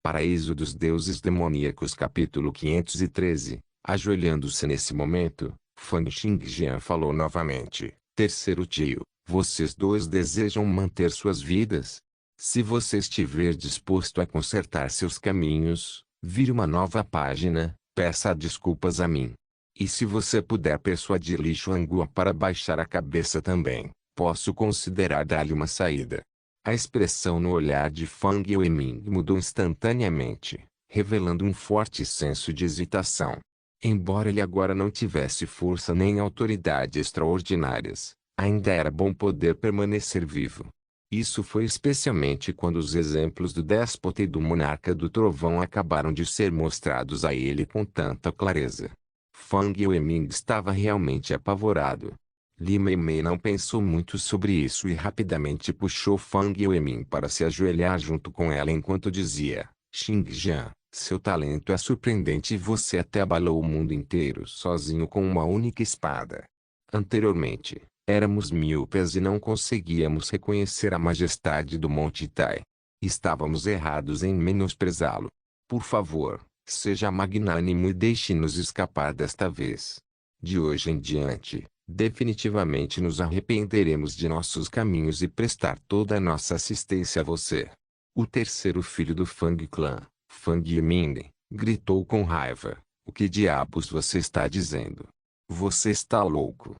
Paraíso dos Deuses Demoníacos capítulo 513. Ajoelhando-se nesse momento, Fang Xingjian falou novamente. Terceiro tio, vocês dois desejam manter suas vidas? Se você estiver disposto a consertar seus caminhos, vire uma nova página, peça desculpas a mim. E se você puder persuadir Li Xuanguo para baixar a cabeça também, posso considerar dar-lhe uma saída. A expressão no olhar de Fang Yueming mudou instantaneamente, revelando um forte senso de hesitação. Embora ele agora não tivesse força nem autoridade extraordinárias, ainda era bom poder permanecer vivo. Isso foi especialmente quando os exemplos do déspota e do monarca do trovão acabaram de ser mostrados a ele com tanta clareza. Fang Yueming estava realmente apavorado. Li Meimei não pensou muito sobre isso e rapidamente puxou Fang Yueming para se ajoelhar junto com ela enquanto dizia: Xingjian, seu talento é surpreendente e você até abalou o mundo inteiro sozinho com uma única espada. Anteriormente, éramos míopes e não conseguíamos reconhecer a majestade do Monte Tai. Estávamos errados em menosprezá-lo. Por favor, seja magnânimo e deixe-nos escapar desta vez. De hoje em diante, definitivamente nos arrependeremos de nossos caminhos e prestar toda a nossa assistência a você. O terceiro filho do Fang Clã, Fang Yiming, gritou com raiva. O que diabos você está dizendo? Você está louco.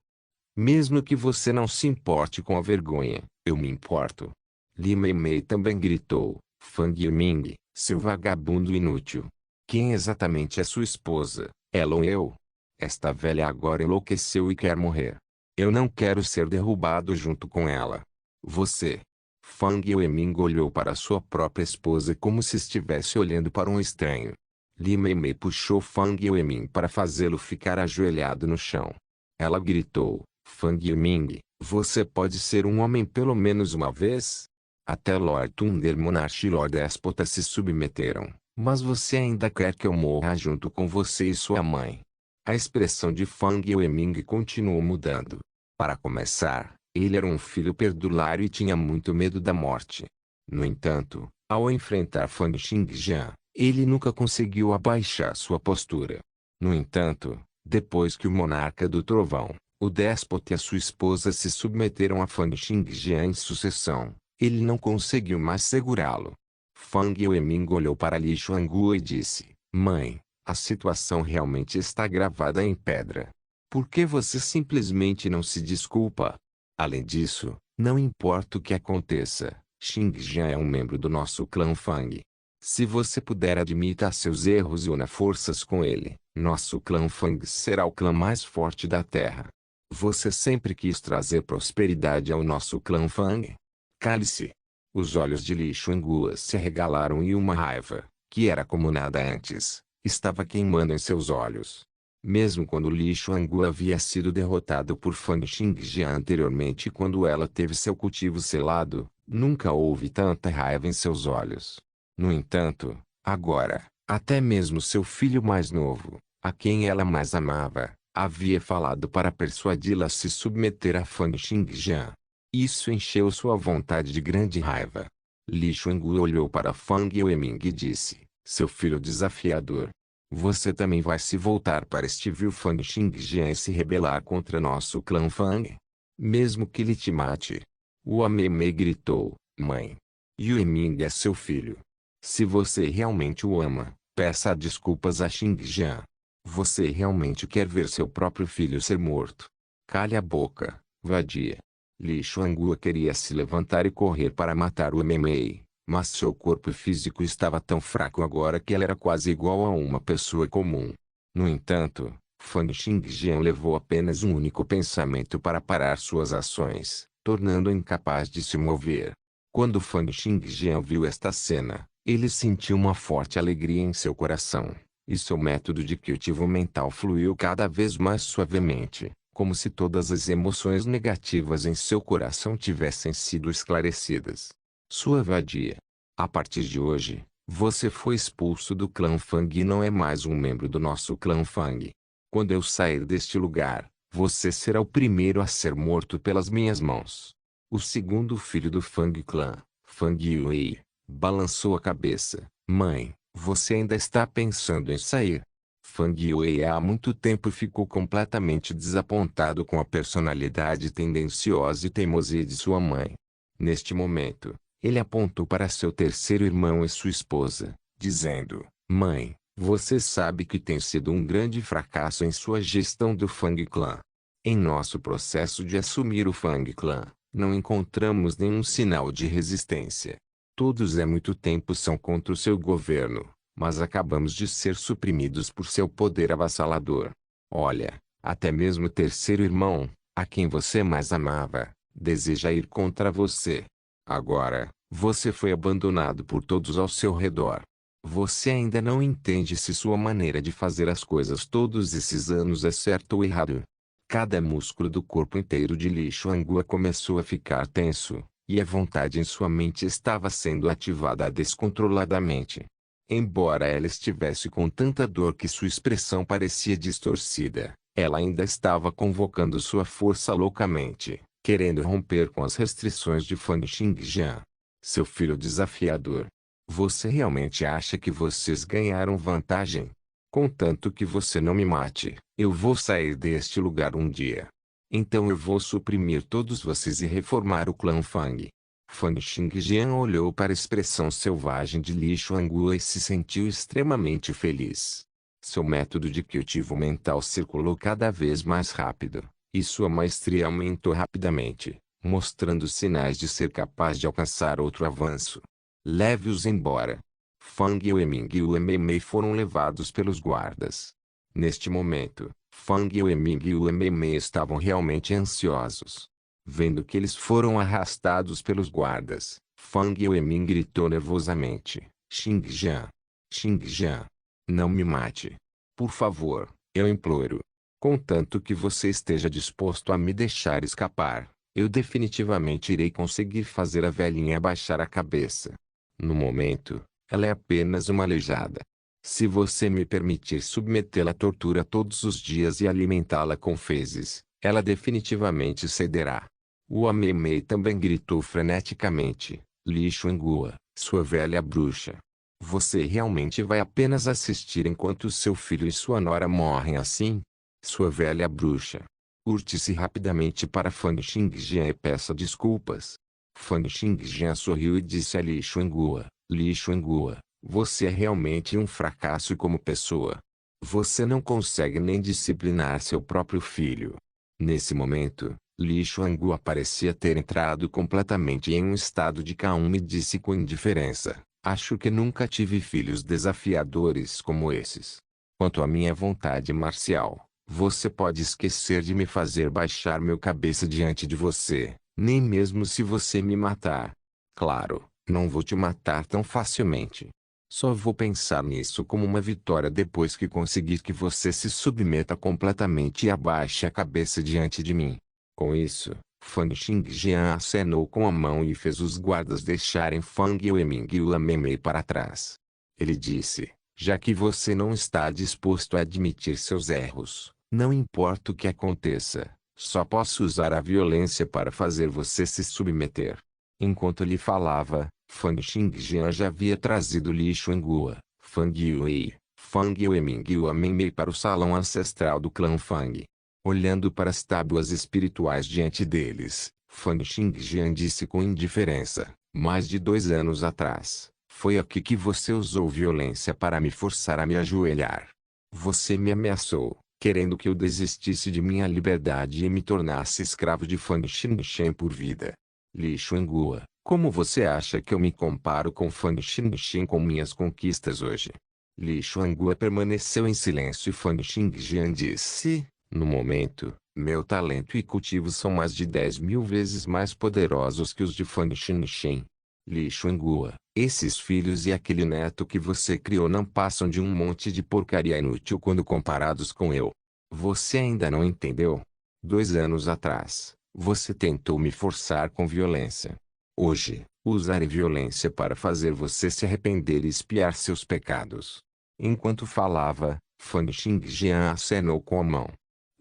Mesmo que você não se importe com a vergonha, eu me importo. Li Meimei também gritou. Fang Yiming, seu vagabundo inútil. Quem exatamente é sua esposa, ela ou eu? Esta velha agora enlouqueceu e quer morrer. Eu não quero ser derrubado junto com ela. Você. Fang Yueming olhou para sua própria esposa como se estivesse olhando para um estranho. Li Meimei puxou Fang Yueming para fazê-lo ficar ajoelhado no chão. Ela gritou, Fang Yiming, você pode ser um homem pelo menos uma vez? Até Lord Thunder Monarch e Lord Déspota se submeteram, mas você ainda quer que eu morra junto com você e sua mãe. A expressão de Fang Yueming continuou mudando. Para começar, ele era um filho perdulário e tinha muito medo da morte. No entanto, ao enfrentar Fang Xingjian, ele nunca conseguiu abaixar sua postura. No entanto, depois que o monarca do trovão, o déspota e a sua esposa se submeteram a Fang Xingjian em sucessão, ele não conseguiu mais segurá-lo. Fang Yueming olhou para Li Xuanguo e disse, Mãe, a situação realmente está gravada em pedra. Por que você simplesmente não se desculpa? Além disso, não importa o que aconteça, Xingjian é um membro do nosso clã Fang. Se você puder admitir seus erros e una forças com ele, nosso clã Fang será o clã mais forte da Terra. Você sempre quis trazer prosperidade ao nosso clã Fang? Cale-se. Os olhos de Li Xuanguo se arregalaram e uma raiva, que era como nada antes, estava queimando em seus olhos. Mesmo quando Li Xuanguo havia sido derrotado por Fang Xingjian anteriormente quando ela teve seu cultivo selado, nunca houve tanta raiva em seus olhos. No entanto, agora, até mesmo seu filho mais novo, a quem ela mais amava, havia falado para persuadi-la a se submeter a Fang Xingjian. Isso encheu sua vontade de grande raiva. Li Xuanguo olhou para Fang Yueming e disse, seu filho desafiador. Você também vai se voltar para este vil Fang Xingjian e se rebelar contra nosso clã Fang? Mesmo que ele te mate. O Meimei gritou, Mãe. Yueming é seu filho. Se você realmente o ama, peça desculpas a Xingjian. Você realmente quer ver seu próprio filho ser morto? Cale a boca, vadia. Li Xuanguo queria se levantar e correr para matar o Meimei, mas seu corpo físico estava tão fraco agora que ela era quase igual a uma pessoa comum. No entanto, Fang Xingjian levou apenas um único pensamento para parar suas ações, tornando-o incapaz de se mover. Quando Fang Xingjian viu esta cena, ele sentiu uma forte alegria em seu coração, e seu método de cultivo mental fluiu cada vez mais suavemente, como se todas as emoções negativas em seu coração tivessem sido esclarecidas. Sua vadia. A partir de hoje, você foi expulso do clã Fang e não é mais um membro do nosso clã Fang. Quando eu sair deste lugar, você será o primeiro a ser morto pelas minhas mãos. O segundo filho do Fang Clã, Fang Yue, balançou a cabeça. Mãe, Você ainda está pensando em sair? Fang Yue há muito tempo ficou completamente desapontado com a personalidade tendenciosa e teimosia de sua mãe. Neste momento, ele apontou para seu terceiro irmão e sua esposa, dizendo: Mãe, você sabe que tem sido um grande fracasso em sua gestão do Fang Clan. Em nosso processo de assumir o Fang Clan, não encontramos nenhum sinal de resistência. Todos há muito tempo são contra o seu governo, mas acabamos de ser suprimidos por seu poder avassalador. Olha, até mesmo o terceiro irmão, a quem você mais amava, deseja ir contra você. Agora, você foi abandonado por todos ao seu redor. Você ainda não entende se sua maneira de fazer as coisas todos esses anos é certo ou errado. Cada músculo do corpo inteiro de Li Xuangue começou a ficar tenso, e a vontade em sua mente estava sendo ativada descontroladamente. Embora ela estivesse com tanta dor que sua expressão parecia distorcida, ela ainda estava convocando sua força loucamente, querendo romper com as restrições de Fan Xingjian. Seu filho desafiador. Você realmente acha que vocês ganharam vantagem? Contanto que você não me mate, eu vou sair deste lugar um dia. Então eu vou suprimir todos vocês e reformar o clã Fang. Fan Xingjian olhou para a expressão selvagem de Li Xuangue e se sentiu extremamente feliz. Seu método de cultivo mental circulou cada vez mais rápido, e sua maestria aumentou rapidamente, mostrando sinais de ser capaz de alcançar outro avanço. Leve-os embora. Fang Yueming e Uemei foram levados pelos guardas. Neste momento, Fang Yueming e Uemei estavam realmente ansiosos. Vendo que eles foram arrastados pelos guardas, Fang Yueming gritou nervosamente: Xingjian! Xingjian! Não me mate! Por favor, eu imploro. Contanto que você esteja disposto a me deixar escapar, eu definitivamente irei conseguir fazer a velhinha abaixar a cabeça. No momento, ela é apenas uma aleijada. Se você me permitir submetê-la à tortura todos os dias e alimentá-la com fezes, ela definitivamente cederá. O Amemei também gritou freneticamente: Li Xuangue, sua velha bruxa. Você realmente vai apenas assistir enquanto seu filho e sua nora morrem assim? Sua velha bruxa. Urte-se rapidamente para Fan Xingjian e peça desculpas. Fan Xingjian sorriu e disse a Li Xuangue: Li Xuangue, você é realmente um fracasso como pessoa. Você não consegue nem disciplinar seu próprio filho. Nesse momento, Li Xuangue parecia ter entrado completamente em um estado de calma e disse com indiferença: Acho que nunca tive filhos desafiadores como esses. Quanto à minha vontade marcial, você pode esquecer de me fazer baixar meu cabeça diante de você, nem mesmo se você me matar. Claro, não vou te matar tão facilmente. Só vou pensar nisso como uma vitória depois que conseguir que você se submeta completamente e abaixe a cabeça diante de mim. Com isso, Fan Xingjian acenou com a mão e fez os guardas deixarem Fang Yueming e Uemei para trás. Ele disse: já que você não está disposto a admitir seus erros, não importa o que aconteça, só posso usar a violência para fazer você se submeter. Enquanto ele falava, Fan Xingjian já havia trazido Li Xuangue, Fang Yue, Fang Yueming e Uemei para o salão ancestral do clã Fang. Olhando para as tábuas espirituais diante deles, Fan Xingjian disse com indiferença: mais de 2 anos atrás, foi aqui que você usou violência para me forçar a me ajoelhar. Você me ameaçou, querendo que eu desistisse de minha liberdade e me tornasse escravo de Fan Xingjian por vida. Li Xuangue, como você acha que eu me comparo com Fan Xingjian com minhas conquistas hoje? Li Xuangue permaneceu em silêncio e Fan Xingjian disse: no momento, meu talento e cultivo são mais de 10.000 vezes mais poderosos que os de Fan Xingjian. Li Xuangue, esses filhos e aquele neto que você criou não passam de um monte de porcaria inútil quando comparados com eu. Você ainda não entendeu? 2 anos atrás, você tentou me forçar com violência. Hoje, usarei violência para fazer você se arrepender e expiar seus pecados. Enquanto falava, Fan Xingjian acenou com a mão.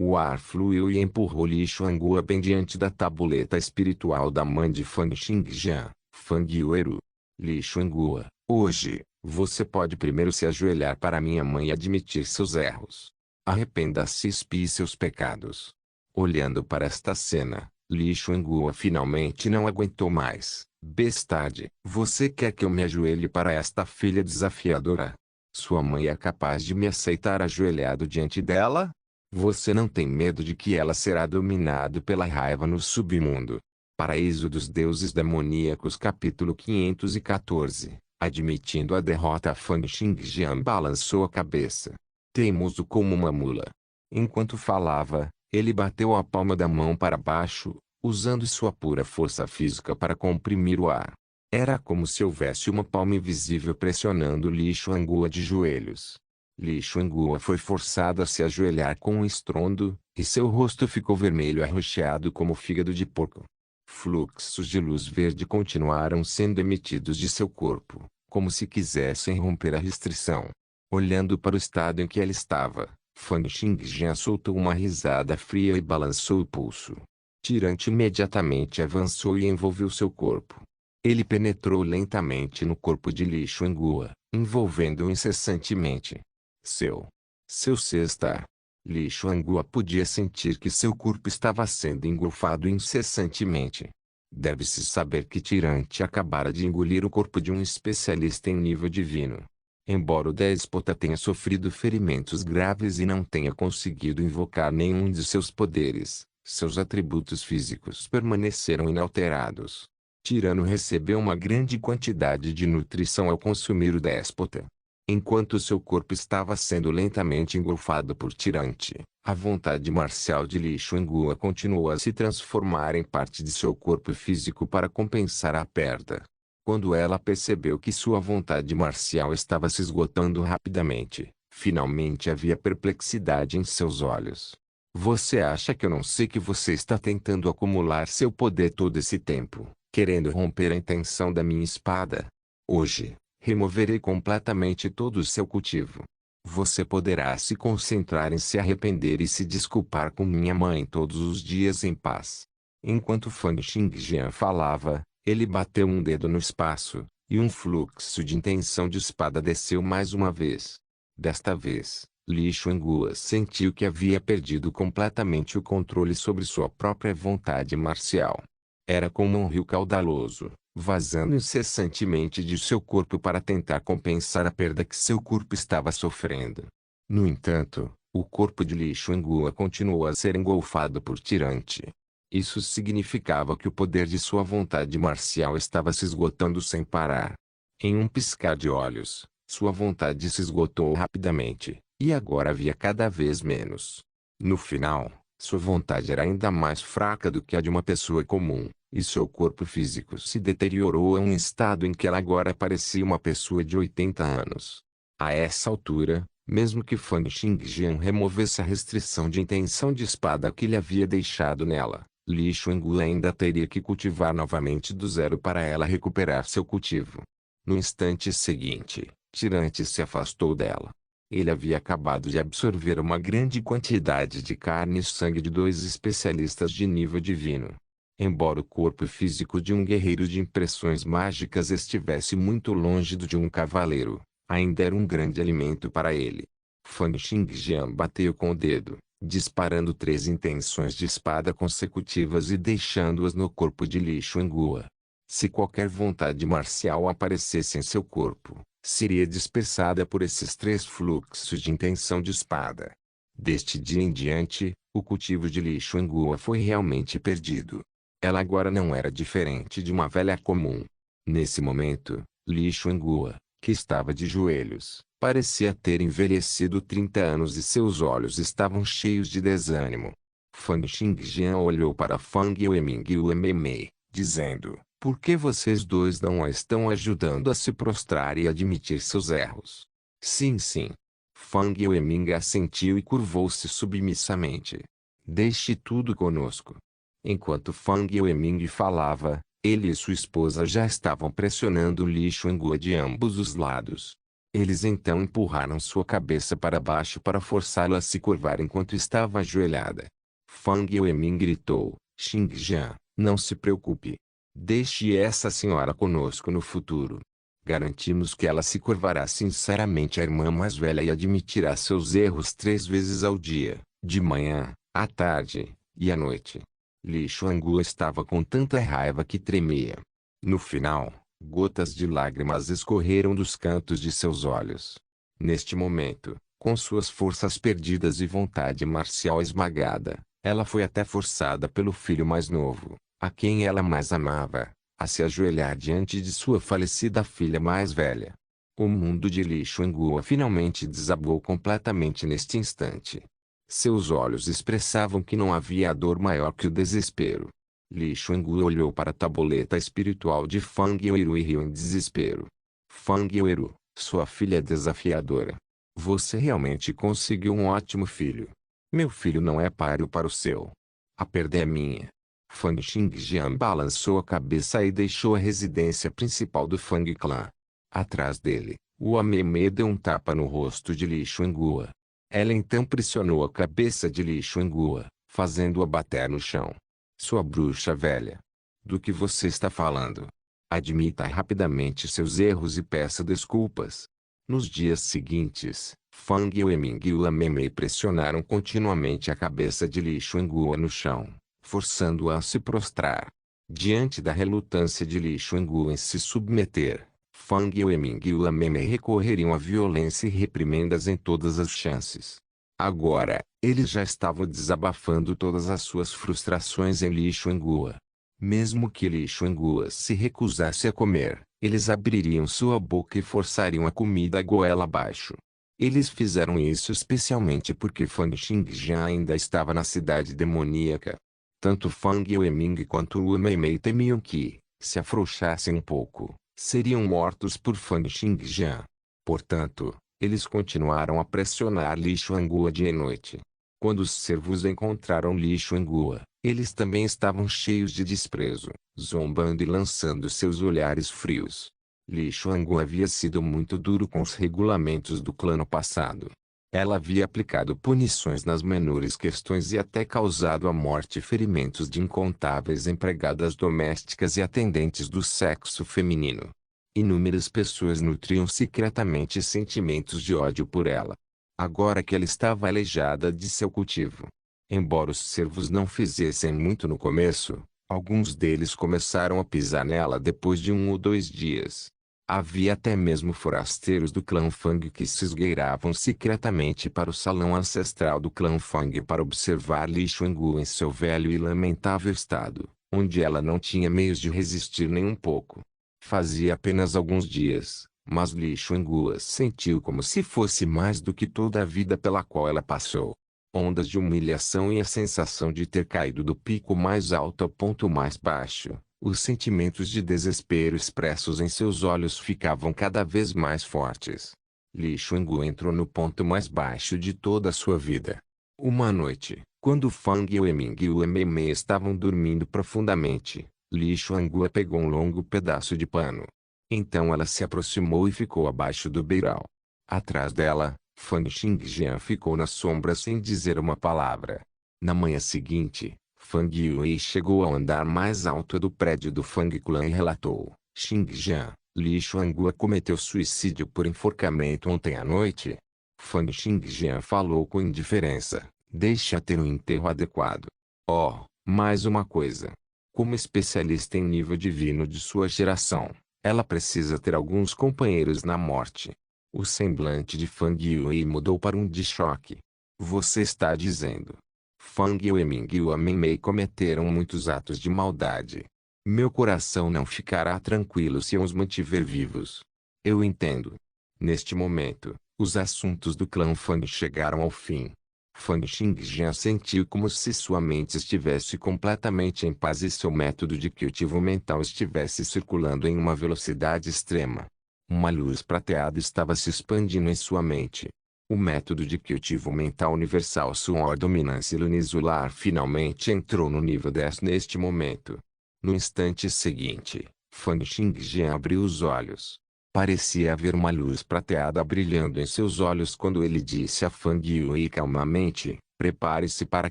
O ar fluiu e empurrou Li Xuangue bem diante da tabuleta espiritual da mãe de Fan Xingjian, Fang Yueru. Li Xuangue, hoje, Você pode primeiro se ajoelhar para minha mãe e admitir seus erros. Arrependa-se e expie seus pecados. Olhando para esta cena, Li Xuanguo finalmente não aguentou mais. Bestarde, você quer que eu me ajoelhe para esta filha desafiadora? Sua mãe é capaz de me aceitar ajoelhado diante dela? Você não tem medo de que ela será dominado pela raiva no submundo? Paraíso dos Deuses Demoníacos capítulo 514. Admitindo a derrota, Fan Xingjian balançou a cabeça. Teimoso como uma mula. Enquanto falava, ele bateu a palma da mão para baixo, usando sua pura força física para comprimir o ar. Era como se houvesse uma palma invisível pressionando Li Xuanguo de joelhos. Li Xuanguo foi forçado a se ajoelhar com um estrondo, e seu rosto ficou vermelho arroxeado como fígado de porco. Fluxos de luz verde continuaram sendo emitidos de seu corpo, como se quisessem romper a restrição. Olhando para o estado em que ela estava, Fan Xingjian soltou uma risada fria e balançou o pulso. Tirante imediatamente avançou e envolveu seu corpo. Ele penetrou lentamente no corpo de Li Xuanguo, envolvendo-o incessantemente. Seu cesta. Li Xuanguo podia sentir que seu corpo estava sendo engolfado incessantemente. Deve-se saber que Tirante acabara de engolir o corpo de um especialista em nível divino. Embora o déspota tenha sofrido ferimentos graves e não tenha conseguido invocar nenhum de seus poderes, seus atributos físicos permaneceram inalterados. Tirano recebeu uma grande quantidade de nutrição ao consumir o déspota. Enquanto seu corpo estava sendo lentamente engolfado por Tirante, a vontade marcial de Li Xuanguo continuou a se transformar em parte de seu corpo físico para compensar a perda. Quando ela percebeu que sua vontade marcial estava se esgotando rapidamente, finalmente havia perplexidade em seus olhos. Você acha que eu não sei que você está tentando acumular seu poder todo esse tempo, querendo romper a intenção da minha espada? Hoje, removerei completamente todo o seu cultivo. Você poderá se concentrar em se arrepender e se desculpar com minha mãe todos os dias em paz. Enquanto Fan Xingjian falava, ele bateu um dedo no espaço, e um fluxo de intenção de espada desceu mais uma vez. Desta vez, Li Xuanguo sentiu que havia perdido completamente o controle sobre sua própria vontade marcial. Era como um rio caudaloso, vazando incessantemente de seu corpo para tentar compensar a perda que seu corpo estava sofrendo. No entanto, o corpo de Li Xuanguo continuou a ser engolfado por Tirante. Isso significava que o poder de sua vontade marcial estava se esgotando sem parar. Em um piscar de olhos, sua vontade se esgotou rapidamente, e agora havia cada vez menos. No final, sua vontade era ainda mais fraca do que a de uma pessoa comum, e seu corpo físico se deteriorou a um estado em que ela agora parecia uma pessoa de 80 anos. A essa altura, mesmo que Fan Xingjian removesse a restrição de intenção de espada que ele havia deixado nela, Li Xuanguo ainda teria que cultivar novamente do zero para ela recuperar seu cultivo. No instante seguinte, Tirante se afastou dela. Ele havia acabado de absorver uma grande quantidade de carne e sangue de dois especialistas de nível divino. Embora o corpo físico de um guerreiro de impressões mágicas estivesse muito longe do de um cavaleiro, ainda era um grande alimento para ele. Fan Xingjian bateu com o dedo, disparando 3 intenções de espada consecutivas e deixando-as no corpo de Li Xuanguo. Se qualquer vontade marcial aparecesse em seu corpo, seria dispersada por esses 3 fluxos de intenção de espada. Deste dia em diante, o cultivo de Li Xuanguo foi realmente perdido. Ela agora não era diferente de uma velha comum. Nesse momento, Li Xuanguo, que estava de joelhos, parecia ter envelhecido 30 anos e seus olhos estavam cheios de desânimo. Fan Xingjian olhou para Fang Yueming e Uemei, dizendo: "Por que vocês dois não a estão ajudando a se prostrar e admitir seus erros?" "Sim, sim." Fang Yueming assentiu e curvou-se submissamente. "Deixe tudo conosco." Enquanto Fang Yueming falava, ele e sua esposa já estavam pressionando Li Xuanguo de ambos os lados. Eles então empurraram sua cabeça para baixo para forçá-la a se curvar enquanto estava ajoelhada. Fang Yueming gritou: "Xingjian, não se preocupe. Deixe essa senhora conosco no futuro." Garantimos que ela se curvará sinceramente à irmã mais velha e admitirá seus erros 3 vezes ao dia, de manhã, à tarde e à noite. Li Xuangu estava com tanta raiva que tremia. No final, gotas de lágrimas escorreram dos cantos de seus olhos. Neste momento, com suas forças perdidas e vontade marcial esmagada, ela foi até forçada pelo filho mais novo, a quem ela mais amava, a se ajoelhar diante de sua falecida filha mais velha. O mundo de Li Xuangu finalmente desabou completamente neste instante. Seus olhos expressavam que não havia dor maior que o desespero. Li Xuangu olhou para a tabuleta espiritual de Fang Yueru e riu em desespero. Fang Yueru, sua filha desafiadora. Você realmente conseguiu um ótimo filho. Meu filho não é páreo para o seu. A perda é minha. Fang Xingjian balançou a cabeça e deixou a residência principal do Fang Clan. Atrás dele, Hua Meimei deu um tapa no rosto de Li Xuangu. Ela então pressionou a cabeça de Li Xuangu, fazendo-a bater no chão. Sua bruxa velha. Do que você está falando? Admita rapidamente seus erros e peça desculpas. Nos dias seguintes, Fang Yueming e Hua Meimei pressionaram continuamente a cabeça de Li Xuangu no chão, forçando-a a se prostrar. Diante da relutância de Li Xuangu em se submeter, Fang Yueming e Hua Meimei recorreriam à violência e reprimendas em todas as chances. Agora, eles já estavam desabafando todas as suas frustrações em Li Xuangu. Mesmo que Li Xuangu se recusasse a comer, eles abririam sua boca e forçariam a comida goela abaixo. Eles fizeram isso especialmente porque Fang Xingjian ainda estava na cidade demoníaca. Tanto Fang Yueming quanto Hua Meimei temiam que, se afrouxassem um pouco, seriam mortos por Fang Xingjian. Portanto, eles continuaram a pressionar Li Xuangu dia e noite. Quando os servos encontraram Li Xuangu, eles também estavam cheios de desprezo, zombando e lançando seus olhares frios. Li Xuangu havia sido muito duro com os regulamentos do clã no passado. Ela havia aplicado punições nas menores questões e até causado a morte e ferimentos de incontáveis empregadas domésticas e atendentes do sexo feminino. Inúmeras pessoas nutriam secretamente sentimentos de ódio por ela. Agora que ela estava aleijada de seu cultivo. Embora os servos não fizessem muito no começo, alguns deles começaram a pisar nela depois de 1 ou 2 dias. Havia até mesmo forasteiros do clã Fang que se esgueiravam secretamente para o salão ancestral do clã Fang para observar Li Xuangu em seu velho e lamentável estado, onde ela não tinha meios de resistir nem um pouco. Fazia apenas alguns dias, mas Li Xuangu sentiu como se fosse mais do que toda a vida pela qual ela passou. Ondas de humilhação e a sensação de ter caído do pico mais alto ao ponto mais baixo. Os sentimentos de desespero expressos em seus olhos ficavam cada vez mais fortes. Li Xuangu entrou no ponto mais baixo de toda a sua vida. Uma noite, quando Fang Yueming e Hua Meimei estavam dormindo profundamente, Li Xuangu pegou um longo pedaço de pano. Então ela se aproximou e ficou abaixo do beiral. Atrás dela, Fang Xingjian ficou na sombra sem dizer uma palavra. Na manhã seguinte, Fang Yue chegou ao andar mais alto do prédio do Fang Clan e relatou: Xingjian, Li Xuangu cometeu suicídio por enforcamento ontem à noite. Fang Xingjian falou com indiferença: deixa ter um enterro adequado. Oh, mais uma coisa. Como especialista em nível divino de sua geração, ela precisa ter alguns companheiros na morte. O semblante de Fang Yue mudou para um de choque. Você está dizendo? Fang Yueming e Hua Meimei cometeram muitos atos de maldade. Meu coração não ficará tranquilo se eu os mantiver vivos. Eu entendo. Neste momento, os assuntos do clã Fang chegaram ao fim. Fang Xingjian sentiu como se sua mente estivesse completamente em paz e seu método de cultivo mental estivesse circulando em uma velocidade extrema. Uma luz prateada estava se expandindo em sua mente. O método de cultivo mental universal Suor Dominância Lunisolar finalmente entrou no nível 10 neste momento. No instante seguinte, Fang Xingjian abriu os olhos. Parecia haver uma luz prateada brilhando em seus olhos quando ele disse a Fang Yue calmamente: prepare-se para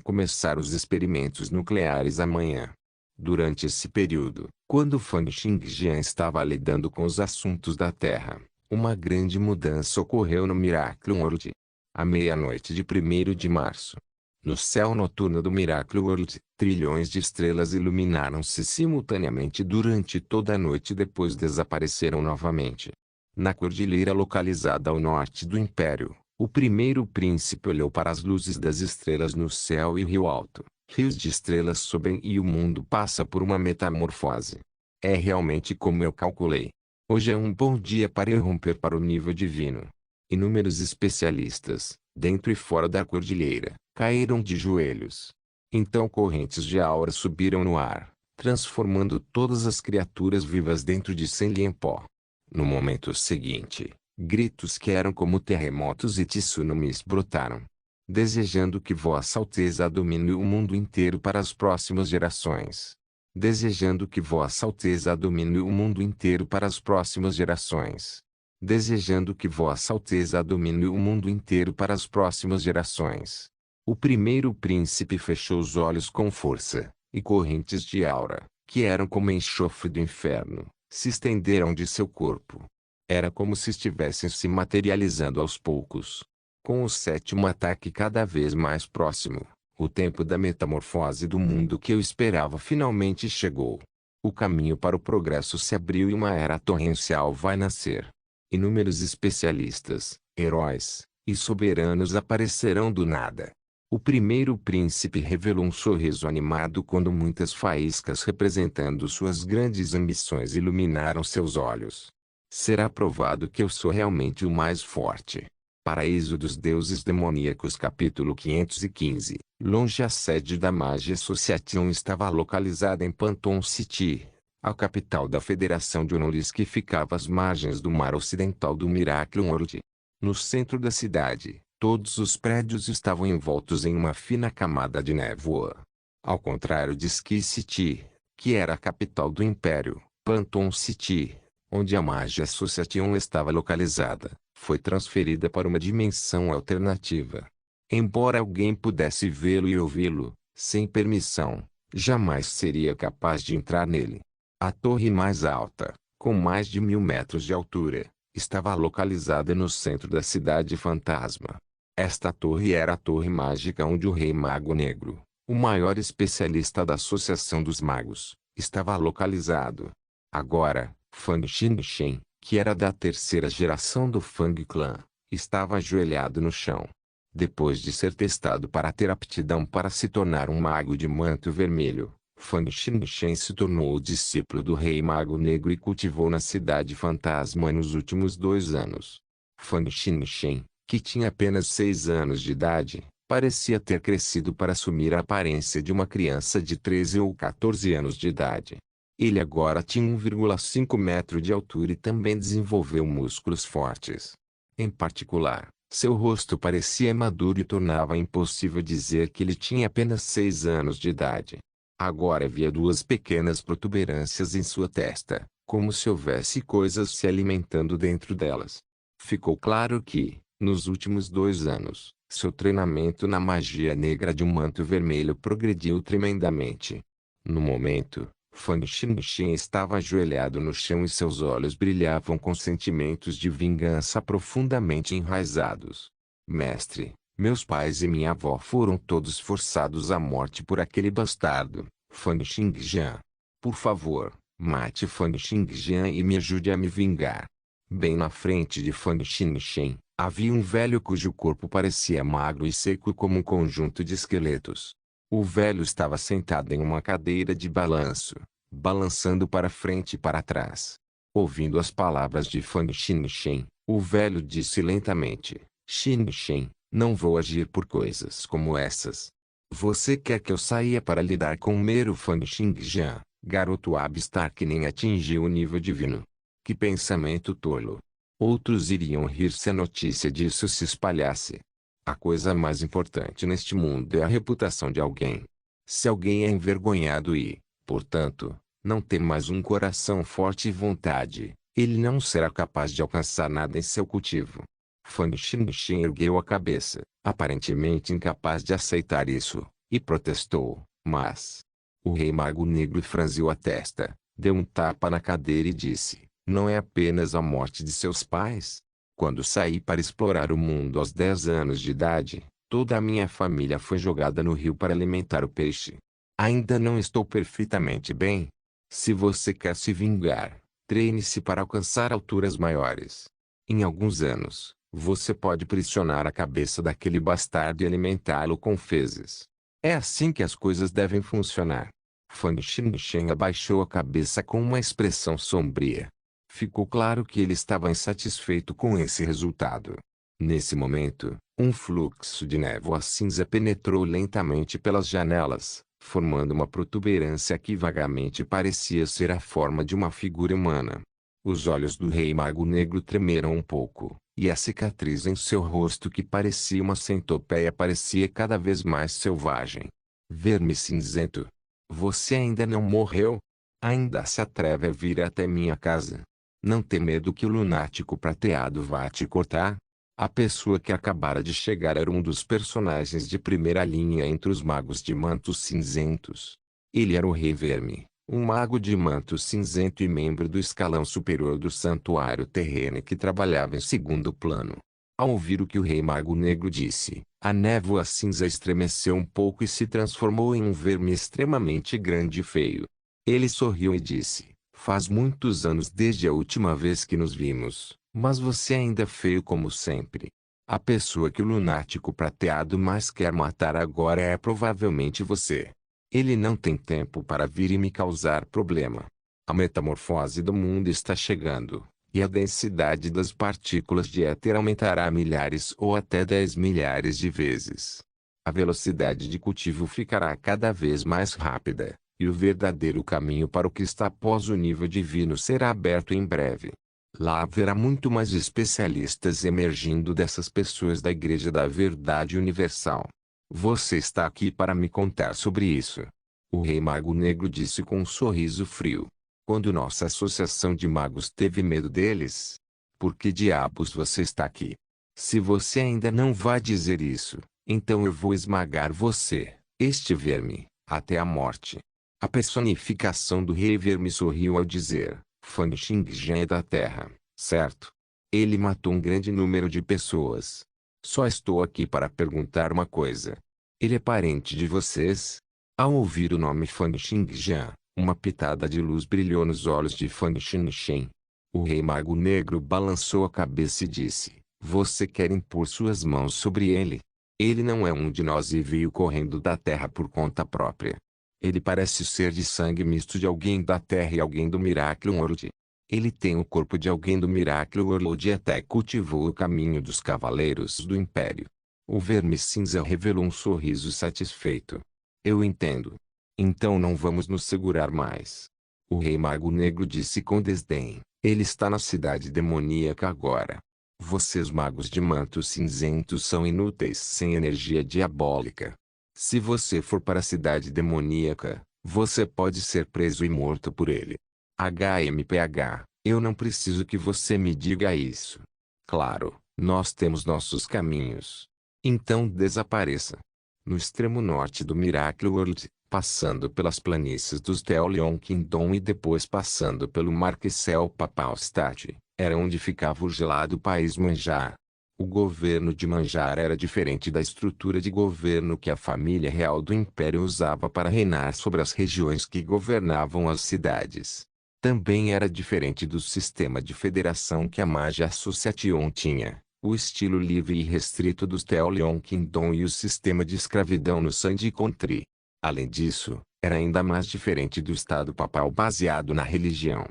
começar os experimentos nucleares amanhã. Durante esse período, quando Fang Xingjian estava lidando com os assuntos da Terra, uma grande mudança ocorreu no Miracle World. À meia-noite de 1º de março, no céu noturno do Miracle World, trilhões de estrelas iluminaram-se simultaneamente durante toda a noite e depois desapareceram novamente. Na cordilheira localizada ao norte do Império, o primeiro príncipe olhou para as luzes das estrelas no céu e riu alto. Rios de estrelas sobem e o mundo passa por uma metamorfose. É realmente como eu calculei. Hoje é um bom dia para irromper para o nível divino. Inúmeros especialistas, dentro e fora da cordilheira, caíram de joelhos. Então correntes de aura subiram no ar, transformando todas as criaturas vivas dentro de Senli em pó. No momento seguinte, gritos que eram como terremotos e tsunamis brotaram. Desejando que Vossa Alteza domine o mundo inteiro para as próximas gerações. Desejando que Vossa Alteza domine o mundo inteiro para as próximas gerações. Desejando que Vossa Alteza domine o mundo inteiro para as próximas gerações. O primeiro príncipe fechou os olhos com força, e correntes de aura, que eram como enxofre do inferno, se estenderam de seu corpo. Era como se estivessem se materializando aos poucos. Com o sétimo ataque cada vez mais próximo, o tempo da metamorfose do mundo que eu esperava finalmente chegou. O caminho para o progresso se abriu e uma era torrencial vai nascer. Inúmeros especialistas, heróis e soberanos aparecerão do nada. O primeiro príncipe revelou um sorriso animado quando muitas faíscas representando suas grandes ambições iluminaram seus olhos. Será provado que eu sou realmente o mais forte. Paraíso dos Deuses Demoníacos capítulo 515. Longe a sede da Magia Association estava localizada em Panton City, a capital da Federação de Honores que ficava às margens do mar ocidental do Miracle World. No centro da cidade, todos os prédios estavam envoltos em uma fina camada de névoa. Ao contrário de Ski City, que era a capital do Império, Panton City, onde a Magia Association estava localizada, foi transferida para uma dimensão alternativa. Embora alguém pudesse vê-lo e ouvi-lo, sem permissão, jamais seria capaz de entrar nele. A torre mais alta, com mais de 1000 metros de altura, estava localizada no centro da cidade fantasma. Esta torre era a torre mágica onde o Rei Mago Negro, o maior especialista da Associação dos Magos, estava localizado. Agora, Fang Xingchen, que era da terceira geração do Fang Clan, estava ajoelhado no chão. Depois de ser testado para ter aptidão para se tornar um mago de manto vermelho, Fang Xingchen se tornou o discípulo do Rei Mago Negro e cultivou na cidade fantasma nos últimos 2 anos. Fang Xingchen, que tinha apenas 6 anos de idade, parecia ter crescido para assumir a aparência de uma criança de 13 ou 14 anos de idade. Ele agora tinha 1,5 metro de altura e também desenvolveu músculos fortes. Em particular, seu rosto parecia maduro e tornava impossível dizer que ele tinha apenas 6 anos de idade. Agora havia 2 pequenas protuberâncias em sua testa, como se houvesse coisas se alimentando dentro delas. Ficou claro que, nos últimos 2 anos, seu treinamento na magia negra de um manto vermelho progrediu tremendamente. No momento, Fang Xingchen estava ajoelhado no chão e seus olhos brilhavam com sentimentos de vingança profundamente enraizados. Mestre, meus pais e minha avó foram todos forçados à morte por aquele bastardo, Fang Xingjian. Por favor, mate Fang Xingjian e me ajude a me vingar. Bem na frente de Fang Xingchen, havia um velho cujo corpo parecia magro e seco como um conjunto de esqueletos. O velho estava sentado em uma cadeira de balanço, balançando para frente e para trás. Ouvindo as palavras de Fang Xingchen, o velho disse lentamente: Xingchen, não vou agir por coisas como essas. Você quer que eu saia para lidar com o mero Fang Xingjian, garoto abstar que nem atingiu o nível divino? Que pensamento tolo! Outros iriam rir se a notícia disso se espalhasse. A coisa mais importante neste mundo é a reputação de alguém. Se alguém é envergonhado e, portanto, não tem mais um coração forte e vontade, ele não será capaz de alcançar nada em seu cultivo. Fang Xingchen ergueu a cabeça, aparentemente incapaz de aceitar isso, e protestou, mas... O rei mago negro franziu a testa, deu um tapa na cadeira e disse, não é apenas a morte de seus pais? Quando saí para explorar o mundo aos 10 anos de idade, toda a minha família foi jogada no rio para alimentar o peixe. Ainda não estou perfeitamente bem? Se você quer se vingar, treine-se para alcançar alturas maiores. Em alguns anos, você pode pressionar a cabeça daquele bastardo e alimentá-lo com fezes. É assim que as coisas devem funcionar. Fan Xingchen abaixou a cabeça com uma expressão sombria. Ficou claro que ele estava insatisfeito com esse resultado. Nesse momento, um fluxo de névoa cinza penetrou lentamente pelas janelas, formando uma protuberância que vagamente parecia ser a forma de uma figura humana. Os olhos do rei mago negro tremeram um pouco, e a cicatriz em seu rosto que parecia uma centopeia parecia cada vez mais selvagem. Verme cinzento. Você ainda não morreu? Ainda se atreve a vir até minha casa? Não tem medo que o lunático prateado vá te cortar? A pessoa que acabara de chegar era um dos personagens de primeira linha entre os magos de mantos cinzentos. Ele era o Rei Verme, um mago de manto cinzento e membro do escalão superior do santuário terreno que trabalhava em segundo plano. Ao ouvir o que o Rei Mago Negro disse, a névoa cinza estremeceu um pouco e se transformou em um verme extremamente grande e feio. Ele sorriu e disse, faz muitos anos desde a última vez que nos vimos, mas você ainda é feio como sempre. A pessoa que o lunático prateado mais quer matar agora é provavelmente você. Ele não tem tempo para vir e me causar problema. A metamorfose do mundo está chegando, e a densidade das partículas de éter aumentará milhares ou até 10 milhares de vezes. A velocidade de cultivo ficará cada vez mais rápida, e o verdadeiro caminho para o que está após o nível divino será aberto em breve. Lá haverá muito mais especialistas emergindo dessas pessoas da Igreja da Verdade Universal. Você está aqui para me contar sobre isso. O Rei Mago Negro disse com um sorriso frio. Quando nossa associação de magos teve medo deles? Por que diabos você está aqui? Se você ainda não vai dizer isso, então eu vou esmagar você, este verme, até a morte. A personificação do Rei Verme sorriu ao dizer, Fan Xingjian é da Terra, certo? Ele matou um grande número de pessoas. Só estou aqui para perguntar uma coisa. Ele é parente de vocês? Ao ouvir o nome Fan Xingjian, uma pitada de luz brilhou nos olhos de Fan Xingchen. O Rei Mago Negro balançou a cabeça e disse, você quer impor suas mãos sobre ele? Ele não é um de nós e veio correndo da Terra por conta própria. Ele parece ser de sangue misto de alguém da Terra e alguém do Miracle World. Ele tem o corpo de alguém do Miracle World e até cultivou o caminho dos Cavaleiros do Império. O Verme Cinza revelou um sorriso satisfeito. Eu entendo. Então não vamos nos segurar mais. O Rei Mago Negro disse com desdém, ele está na cidade demoníaca agora. Vocês magos de manto cinzento são inúteis sem energia diabólica. Se você for para a cidade demoníaca, você pode ser preso e morto por ele. HMPH, eu não preciso que você me diga isso. Claro, nós temos nossos caminhos. Então desapareça. No extremo norte do Miracle World, passando pelas planícies dos Teolion Kingdom e depois passando pelo Marquesel Papalstat, era onde ficava o gelado país Manjar. O governo de Manjar era diferente da estrutura de governo que a família real do Império usava para reinar sobre as regiões que governavam as cidades. Também era diferente do sistema de federação que a Magia Association tinha, o estilo livre e restrito dos Teolion Kingdom e o sistema de escravidão no Sandy Country. Além disso, era ainda mais diferente do Estado Papal baseado na religião.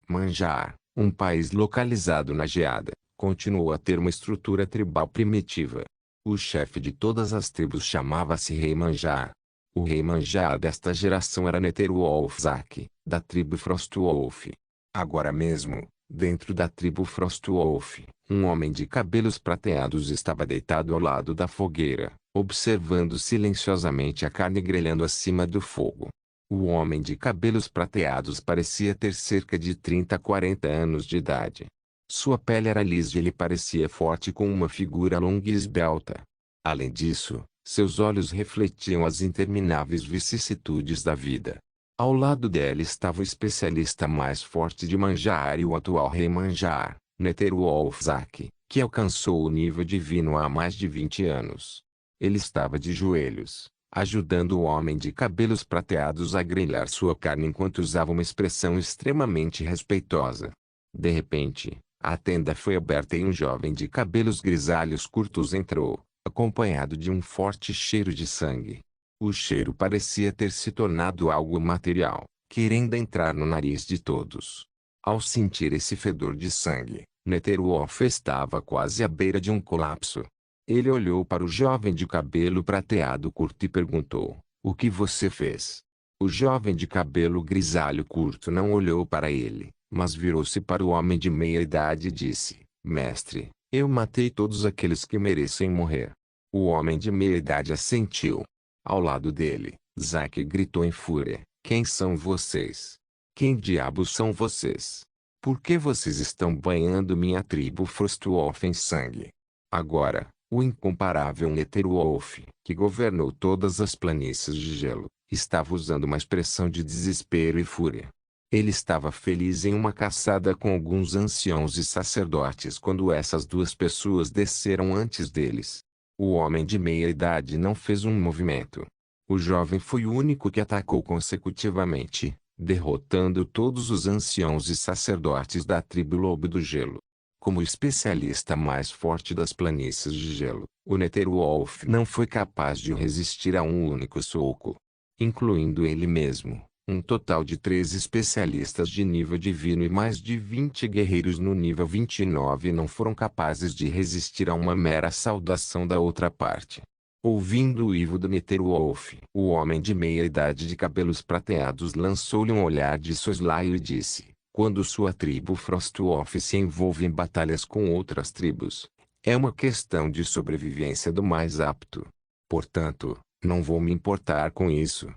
Manjar, um país localizado na Geada, continuou a ter uma estrutura tribal primitiva. O chefe de todas as tribos chamava-se Rei Manjar. O Rei Manjar desta geração era Netherwolfzak, da tribo Frostwolf. Agora mesmo, dentro da tribo Frostwolf, um homem de cabelos prateados estava deitado ao lado da fogueira, observando silenciosamente a carne grelhando acima do fogo. O homem de cabelos prateados parecia ter cerca de 30 a 40 anos de idade. Sua pele era lisa e ele parecia forte com uma figura longa e esbelta. Além disso, Seus olhos refletiam as intermináveis vicissitudes da vida. Ao lado dela estava o especialista mais forte de Manjar e o atual rei Manjar, Neteruolfzak, que alcançou o nível divino há mais de 20 anos. Ele estava de joelhos, ajudando o homem de cabelos prateados a grelhar sua carne enquanto usava uma expressão extremamente respeitosa. De repente, a tenda foi aberta e um jovem de cabelos grisalhos curtos entrou, acompanhado de um forte cheiro de sangue. O cheiro parecia ter se tornado algo material, querendo entrar no nariz de todos. Ao sentir esse fedor de sangue, Neteruof estava quase à beira de um colapso. Ele olhou para o jovem de cabelo prateado curto e perguntou: "O que você fez?" O jovem de cabelo grisalho curto não olhou para ele, mas virou-se para o homem de meia idade e disse: "Mestre, eu matei todos aqueles que merecem morrer." O homem de meia idade assentiu. Ao lado dele, Zack gritou em fúria: "Quem são vocês? Quem diabos são vocês? Por que vocês estão banhando minha tribo Frostwolf em sangue?" Agora, o incomparável Neteruolf, que governou todas as planícies de gelo, estava usando uma expressão de desespero e fúria. Ele estava feliz em uma caçada com alguns anciãos e sacerdotes quando essas duas pessoas desceram antes deles. O homem de meia-idade não fez um movimento. O jovem foi o único que atacou consecutivamente, derrotando todos os anciãos e sacerdotes da tribo Lobo do Gelo. Como especialista mais forte das planícies de gelo, o Neteruolf não foi capaz de resistir a um único soco. Incluindo ele mesmo, um total de 13 especialistas de nível divino e mais de 20 guerreiros no nível 29 não foram capazes de resistir a uma mera saudação da outra parte. Ouvindo o uivo do Neteruolf, o homem de meia-idade de cabelos prateados lançou-lhe um olhar de soslaio e disse: "Quando sua tribo Frostwolf se envolve em batalhas com outras tribos, é uma questão de sobrevivência do mais apto. Portanto, não vou me importar com isso."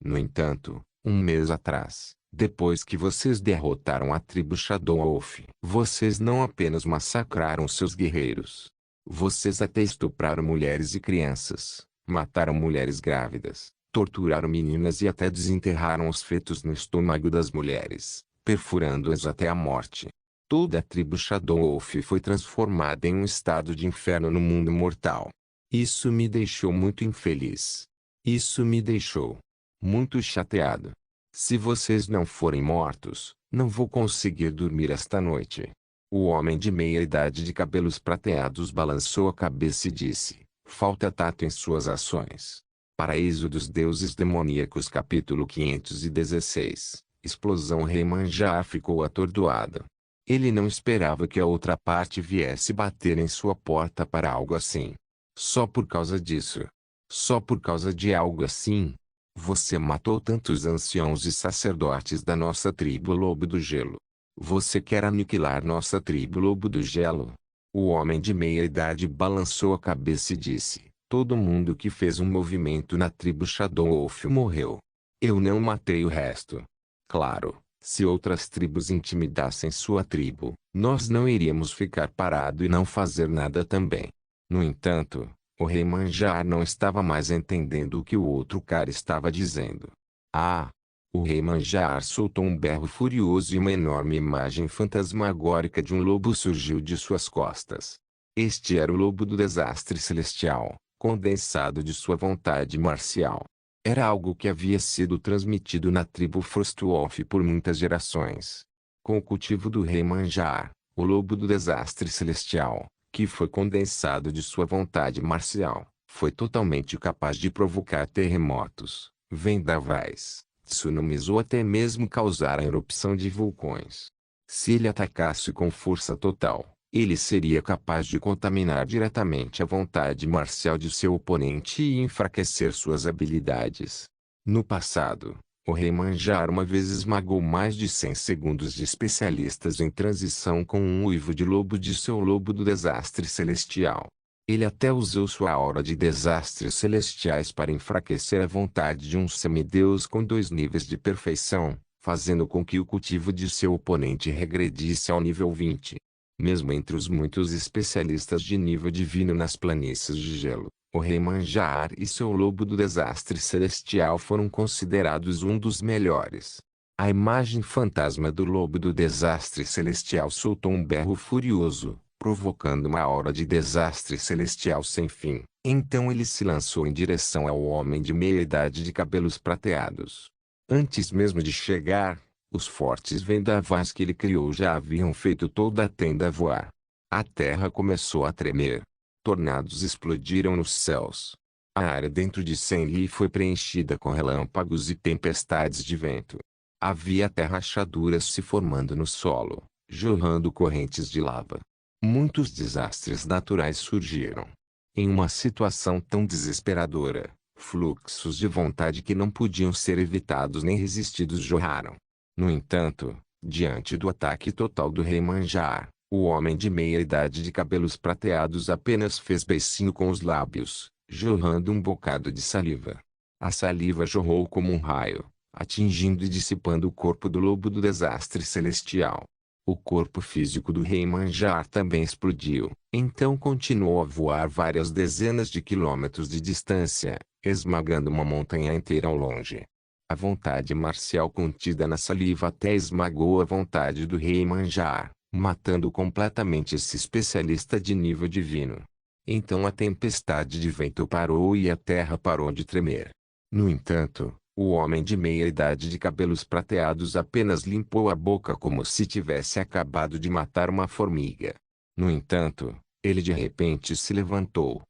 No entanto, um mês atrás, depois que vocês derrotaram a tribo Shadowwolf, vocês não apenas massacraram seus guerreiros. Vocês até estupraram mulheres e crianças, mataram mulheres grávidas, torturaram meninas e até desenterraram os fetos no estômago das mulheres, perfurando-as até a morte. Toda a tribo Shadowwolf foi transformada em um estado de inferno no mundo mortal. Isso me deixou muito infeliz. Isso me deixou muito chateado. Se vocês não forem mortos, não vou conseguir dormir esta noite." O homem de meia-idade de cabelos prateados balançou a cabeça e disse: "Falta tato em suas ações." Paraíso dos Deuses Demoníacos capítulo 516. Explosão. Rei Manjar ficou atordoado. Ele não esperava que a outra parte viesse bater em sua porta para algo assim. Só por causa disso. Só por causa de algo assim. Você matou tantos anciãos e sacerdotes da nossa tribo Lobo do Gelo. Você quer aniquilar nossa tribo Lobo do Gelo? O homem de meia-idade balançou a cabeça e disse: "Todo mundo que fez um movimento na tribo Shadowwolf morreu. Eu não matei o resto." Claro, se outras tribos intimidassem sua tribo, nós não iríamos ficar parado e não fazer nada também. No entanto, o rei Manjar não estava mais entendendo o que o outro cara estava dizendo. "Ah!" O rei Manjar soltou um berro furioso e uma enorme imagem fantasmagórica de um lobo surgiu de suas costas. Este era o lobo do desastre celestial, condensado de sua vontade marcial. Era algo que havia sido transmitido na tribo Frostwolf por muitas gerações. Com o cultivo do rei Manjar, o lobo do desastre celestial, que foi condensado de sua vontade marcial, foi totalmente capaz de provocar terremotos, vendavais, tsunamis ou até mesmo causar a erupção de vulcões. Se ele atacasse com força total, ele seria capaz de contaminar diretamente a vontade marcial de seu oponente e enfraquecer suas habilidades. No passado, o rei Manjar uma vez esmagou mais de 100 segundos de especialistas em transição com um uivo de lobo de seu lobo do desastre celestial. Ele até usou sua aura de desastres celestiais para enfraquecer a vontade de um semideus com 2 níveis de perfeição, fazendo com que o cultivo de seu oponente regredisse ao nível 20. Mesmo entre os muitos especialistas de nível divino nas planícies de gelo, O rei Manjar e seu lobo do desastre celestial foram considerados um dos melhores. A imagem fantasma do lobo do desastre celestial soltou um berro furioso, provocando uma aura de desastre celestial sem fim. Então ele se lançou em direção ao homem de meia-idade de cabelos prateados. Antes mesmo de chegar, os fortes vendavais que ele criou já haviam feito toda a tenda voar. A terra começou a tremer. Tornados explodiram nos céus. A área dentro de Senli foi preenchida com relâmpagos e tempestades de vento. Havia até rachaduras se formando no solo, jorrando correntes de lava. Muitos desastres naturais surgiram. Em uma situação tão desesperadora, fluxos de vontade que não podiam ser evitados nem resistidos jorraram. No entanto, diante do ataque total do rei Manjar, o homem de meia-idade de cabelos prateados apenas fez beicinho com os lábios, jorrando um bocado de saliva. A saliva jorrou como um raio, atingindo e dissipando o corpo do lobo do desastre celestial. O corpo físico do rei Manjar também explodiu, então continuou a voar várias dezenas de quilômetros de distância, esmagando uma montanha inteira ao longe. A vontade marcial contida na saliva até esmagou a vontade do rei Manjar, matando completamente esse especialista de nível divino. Então a tempestade de vento parou e a terra parou de tremer. No entanto, o homem de meia-idade de cabelos prateados apenas limpou a boca como se tivesse acabado de matar uma formiga. No entanto, ele de repente se levantou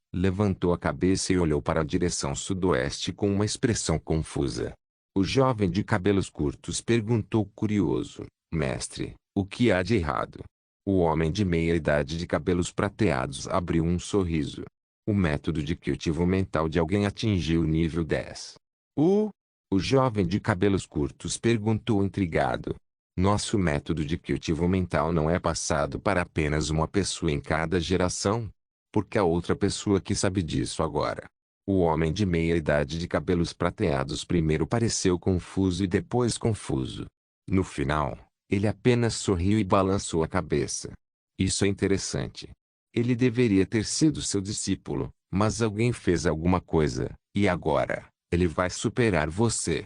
a cabeça e olhou para a direção sudoeste com uma expressão confusa. O jovem de cabelos curtos perguntou curioso: Mestre, o que há de errado? O homem de meia-idade de cabelos prateados abriu um sorriso. O método de cultivo mental de alguém atingiu o nível 10. O jovem de cabelos curtos perguntou intrigado. Nosso método de cultivo mental não é passado para apenas uma pessoa em cada geração? Porque a outra pessoa que sabe disso agora? O homem de meia-idade de cabelos prateados primeiro pareceu confuso e depois confuso. No final, ele apenas sorriu e balançou a cabeça. Isso é interessante. Ele deveria ter sido seu discípulo, mas alguém fez alguma coisa, e agora, ele vai superar você.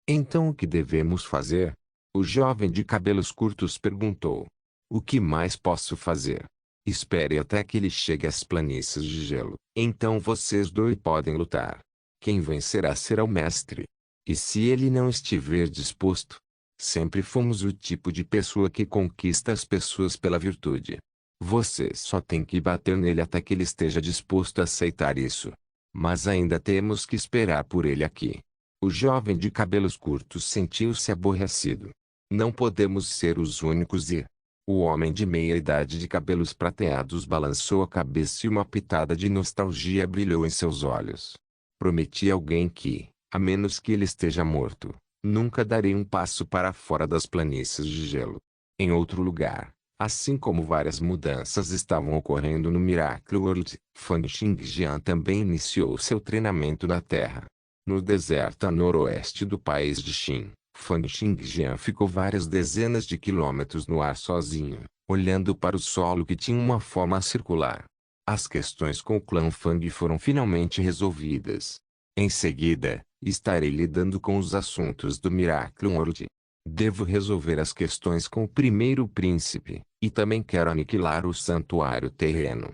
Então o que devemos fazer? O jovem de cabelos curtos perguntou. O que mais posso fazer? Espere até que ele chegue às planícies de gelo. Então vocês dois podem lutar. Quem vencerá será o mestre. E se ele não estiver disposto? Sempre fomos o tipo de pessoa que conquista as pessoas pela virtude. Você só tem que bater nele até que ele esteja disposto a aceitar isso. Mas ainda temos que esperar por ele aqui. O jovem de cabelos curtos sentiu-se aborrecido. Não podemos ser os únicos e... O homem de meia-idade de cabelos prateados balançou a cabeça e uma pitada de nostalgia brilhou em seus olhos. Prometi a alguém que, a menos que ele esteja morto, nunca darei um passo para fora das planícies de gelo. Em outro lugar, assim como várias mudanças estavam ocorrendo no Miracle World, Fan Xingjian também iniciou seu treinamento na Terra. No deserto a noroeste do país de Xin, Fan Xingjian ficou várias dezenas de quilômetros no ar sozinho, olhando para o solo que tinha uma forma circular. As questões com o clã Fang foram finalmente resolvidas. Em seguida, estarei lidando com os assuntos do Miracle World. Devo resolver as questões com o primeiro príncipe, e também quero aniquilar o santuário terreno.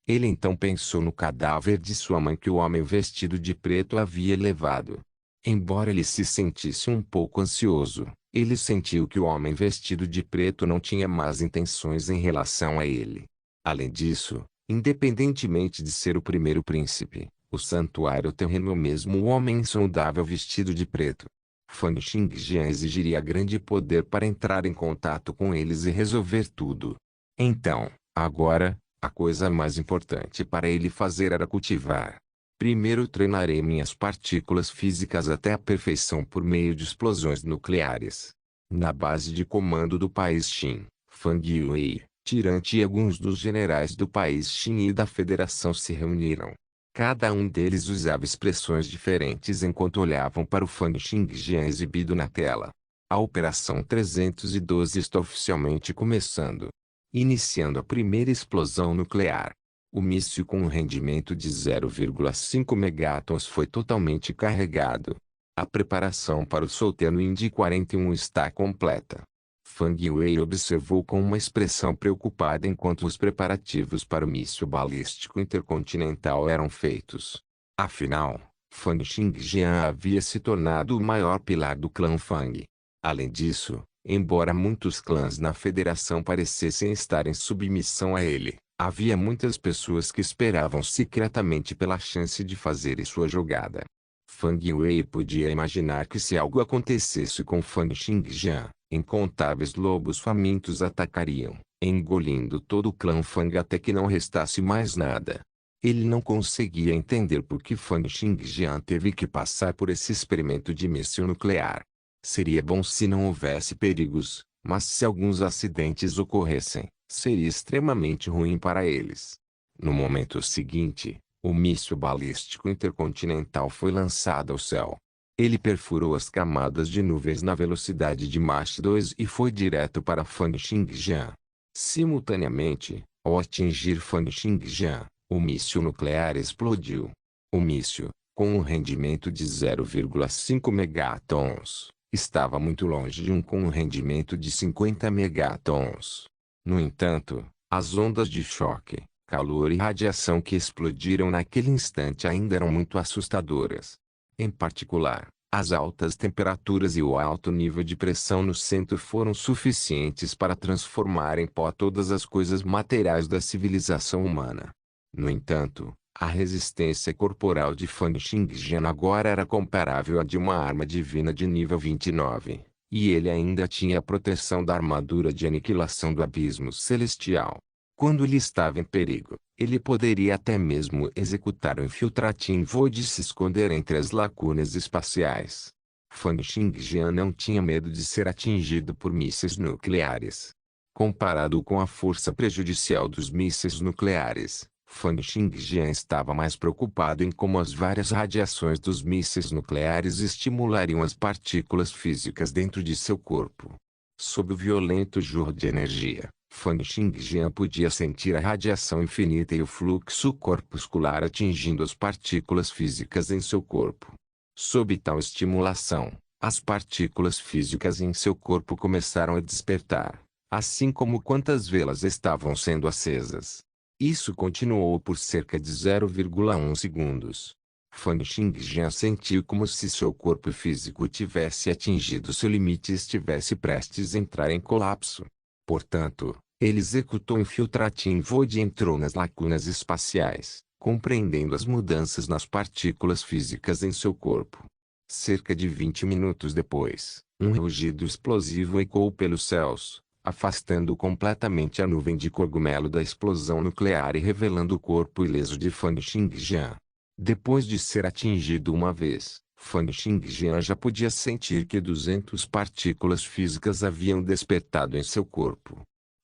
Ele então pensou no cadáver de sua mãe que o homem vestido de preto havia levado. Embora ele se sentisse um pouco ansioso, ele sentiu que o homem vestido de preto não tinha más intenções em relação a ele. Além disso, independentemente de ser o primeiro príncipe, o santuário terreno mesmo o homem insondável vestido de preto, Fan Xingjian exigiria grande poder para entrar em contato com eles e resolver tudo. Então, agora, a coisa mais importante para ele fazer era cultivar. Primeiro treinarei minhas partículas físicas até a perfeição por meio de explosões nucleares. Na base de comando do país Xin, Fang Yue, Tirante e alguns dos generais do país Xin e da federação se reuniram. Cada um deles usava expressões diferentes enquanto olhavam para o Fan Xingjian exibido na tela. A Operação 312 está oficialmente começando. Iniciando a primeira explosão nuclear. O míssil com um rendimento de 0,5 megatons foi totalmente carregado. A preparação para o solteiro Indy 41 está completa. Fang Wei observou com uma expressão preocupada enquanto os preparativos para o míssil balístico intercontinental eram feitos. Afinal, Fang Xingjian havia se tornado o maior pilar do clã Fang. Além disso, embora muitos clãs na federação parecessem estar em submissão a ele, havia muitas pessoas que esperavam secretamente pela chance de fazer sua jogada. Fang Wei podia imaginar que se algo acontecesse com Fang Xingjian, incontáveis lobos famintos atacariam, engolindo todo o clã Fang até que não restasse mais nada. Ele não conseguia entender por que Fang Xingjian teve que passar por esse experimento de míssil nuclear. Seria bom se não houvesse perigos, mas se alguns acidentes ocorressem, seria extremamente ruim para eles. No momento seguinte, o míssil balístico intercontinental foi lançado ao céu. Ele perfurou as camadas de nuvens na velocidade de Mach 2 e foi direto para Fang Xingjian. Simultaneamente, ao atingir Fang Xingjian, o míssil nuclear explodiu. O míssil, com um rendimento de 0,5 megatons, estava muito longe de um com um rendimento de 50 megatons. No entanto, as ondas de choque, calor e radiação que explodiram naquele instante ainda eram muito assustadoras. Em particular, as altas temperaturas e o alto nível de pressão no centro foram suficientes para transformar em pó todas as coisas materiais da civilização humana. No entanto, a resistência corporal de Fang Xingjian agora era comparável à de uma arma divina de nível 29, e ele ainda tinha a proteção da armadura de aniquilação do abismo celestial. Quando ele estava em perigo, ele poderia até mesmo executar o Infiltrating Void e se esconder entre as lacunas espaciais. Fang Xingjian não tinha medo de ser atingido por mísseis nucleares. Comparado com a força prejudicial dos mísseis nucleares, Fang Xingjian estava mais preocupado em como as várias radiações dos mísseis nucleares estimulariam as partículas físicas dentro de seu corpo. Sob o violento jorro de energia, Fang Xingjian podia sentir a radiação infinita e o fluxo corpuscular atingindo as partículas físicas em seu corpo. Sob tal estimulação, as partículas físicas em seu corpo começaram a despertar, assim como quantas velas estavam sendo acesas. Isso continuou por cerca de 0,1 segundos. Fang Xingjian sentiu como se seu corpo físico tivesse atingido seu limite e estivesse prestes a entrar em colapso. Portanto, ele executou Infiltrating Void e entrou nas lacunas espaciais, compreendendo as mudanças nas partículas físicas em seu corpo. Cerca de 20 minutos depois, um rugido explosivo ecoou pelos céus, afastando completamente a nuvem de cogumelo da explosão nuclear e revelando o corpo ileso de Fang Xingjian. Depois de ser atingido uma vez, Fang Xingjian já podia sentir que 200 partículas físicas haviam despertado em seu corpo.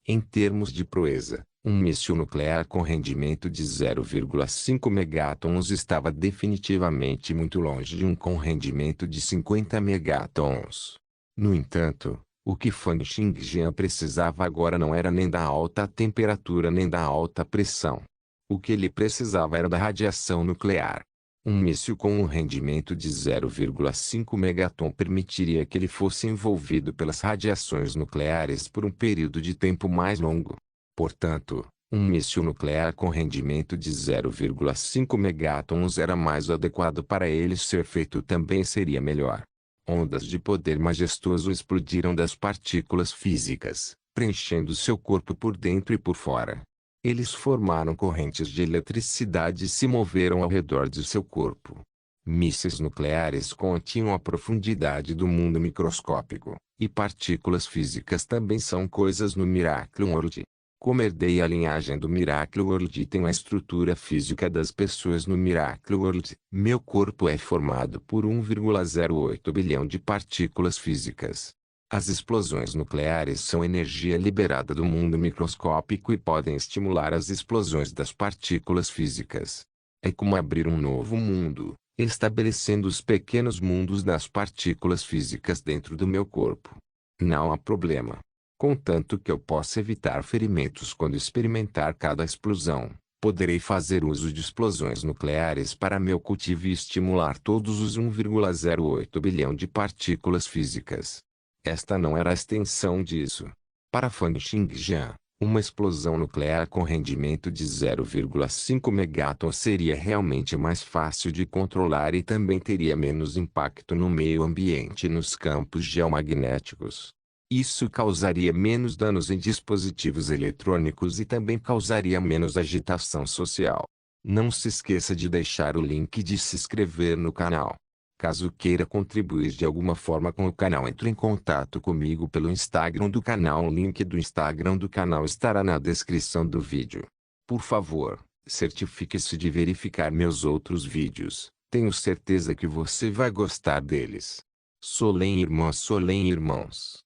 Em termos de proeza, um míssil nuclear com rendimento de 0,5 megatons estava definitivamente muito longe de um com rendimento de 50 megatons. No entanto, o que Fang Xingjian precisava agora não era nem da alta temperatura nem da alta pressão. O que ele precisava era da radiação nuclear. Um míssil com um rendimento de 0,5 megaton permitiria que ele fosse envolvido pelas radiações nucleares por um período de tempo mais longo. Portanto, um míssil nuclear com rendimento de 0,5 megatons era mais adequado para ele ser feito também seria melhor. Ondas de poder majestoso explodiram das partículas físicas, preenchendo seu corpo por dentro e por fora. Eles formaram correntes de eletricidade e se moveram ao redor de seu corpo. Mísseis nucleares continham a profundidade do mundo microscópico, e partículas físicas também são coisas no Miracle World. Como herdei a linhagem do Miracle World e tenho a estrutura física das pessoas no Miracle World, meu corpo é formado por 1,08 bilhão de partículas físicas. As explosões nucleares são energia liberada do mundo microscópico e podem estimular as explosões das partículas físicas. É como abrir um novo mundo, estabelecendo os pequenos mundos das partículas físicas dentro do meu corpo. Não há problema. Contanto que eu possa evitar ferimentos quando experimentar cada explosão, Poderei fazer uso de explosões nucleares para meu cultivo e estimular todos os 1,08 bilhão de partículas físicas. Esta não era a extensão disso. Para Fang Xingjian, uma explosão nuclear com rendimento de 0,5 megaton seria realmente mais fácil de controlar e também teria menos impacto no meio ambiente e nos campos geomagnéticos. Isso causaria menos danos em dispositivos eletrônicos e também causaria menos agitação social. Não se esqueça de deixar o link de se inscrever no canal. Caso queira contribuir de alguma forma com o canal, entre em contato comigo pelo Instagram do canal. O link do Instagram do canal estará na descrição do vídeo. Por favor, certifique-se de verificar meus outros vídeos. Tenho certeza que você vai gostar deles. Solem irmãos.